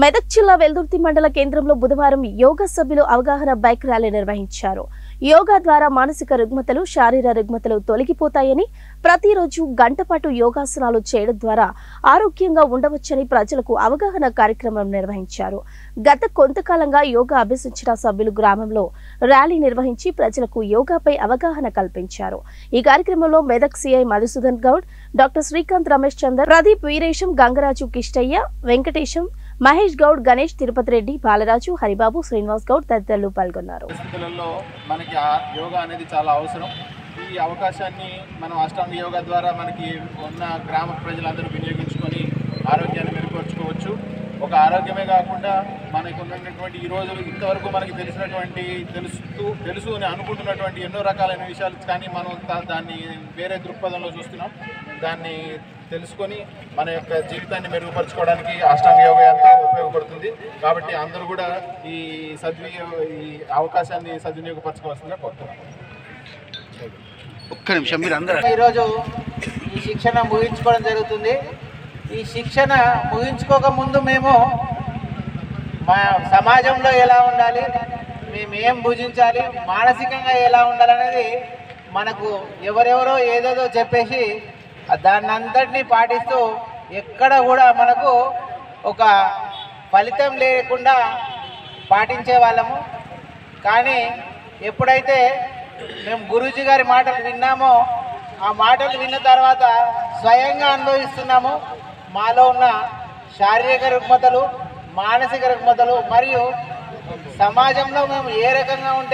మెదక్ జిల్లా వెల్దుర్తి మండల కేంద్రంలో బుధవారం యోగా సభ్యులు అవగాహన బైక్ ర్యాలీ నిర్వహించారు. యోగా ద్వారా మానసిక రుగ్మతలు, శారీరక రుగ్మతలు తొలగిపోతాయని, ప్రతిరోజు గంటపాటు యోగాసనాలు చేయడం ద్వారా ఆరోగ్యంగా ఉండవచ్చని ప్రజలకు అవగాహన కార్యక్రమం నిర్వహించారు. గత కొంతకాలంగా యోగా అభ్యసించిన సభ్యులు గ్రామంలో ర్యాలీ నిర్వహించి ప్రజలకు యోగాపై అవగాహన కల్పించారు. ఈ కార్యక్రమంలో మెదక్ సిఐ మధుసూదన్ గౌడ్, డాక్టర్ శ్రీకాంత్ రమేష్ చందర్, ప్రదీప్ వీరేశం, గంగరాజు కిష్టయ్య, వెంకటేశం, మహేష్ గౌడ్, గణేష్, తిరుపతి రెడ్డి, బాలరాజు, హరిబాబు, శ్రీనివాస్ గౌడ్ తదితరులు పాల్గొన్నారు. మనకి యోగా అనేది చాలా అవసరం. ఈ అవకాశాన్ని మనం అష్టాంగ యోగా ద్వారా మనకి ఉన్న గ్రామ ప్రజలందరూ వినియోగించుకొని ఆరోగ్యాన్ని మెరుగుపరుచుకోవచ్చు. ఒక ఆరోగ్యమే కాకుండా మనకు ఉన్నటువంటి ఈరోజు ఇంతవరకు మనకి తెలుసు అని అనుకుంటున్నటువంటి ఎన్నో రకాలైన విషయాలు కానీ మనం దాన్ని వేరే దృక్పథంలో చూస్తున్నాం. దాన్ని తెలుసుకొని మన యొక్క జీవితాన్ని మెరుగుపరచుకోవడానికి అష్టాంగ యోగా ఎంతో ఉపయోగపడుతుంది. కాబట్టి అందరూ కూడా ఈ అవకాశాన్ని సద్వినియోగపరచుకోవాల్సిందిగా కోరుతున్నాం. ఒక్క నిమిషం, మీరు అందరూ ఈరోజు ఈ శిక్షణ ముగించుకోవడం జరుగుతుంది. ఈ శిక్షణ ముగించుకోక ముందు మేము మా సమాజంలో ఎలా ఉండాలి, మేము ఏం భుజించాలి, మానసికంగా ఎలా ఉండాలనేది మనకు ఎవరెవరో ఏదేదో చెప్పేసి దాన్ని అంతటినీ పాటిస్తూ ఎక్కడ కూడా మనకు ఒక ఫలితం లేకుండా పాటించే వాళ్ళము. కానీ ఎప్పుడైతే మేము గురూజీ గారి మాటలు విన్నామో, ఆ మాటలు విన్న తర్వాత స్వయంగా అనుభవిస్తున్నాము. మాలో ఉన్న శారీరక రుగ్మతలు, మానసిక రుగ్మతలు మరియు సమాజంలో మేము ఏ రకంగా ఉంటే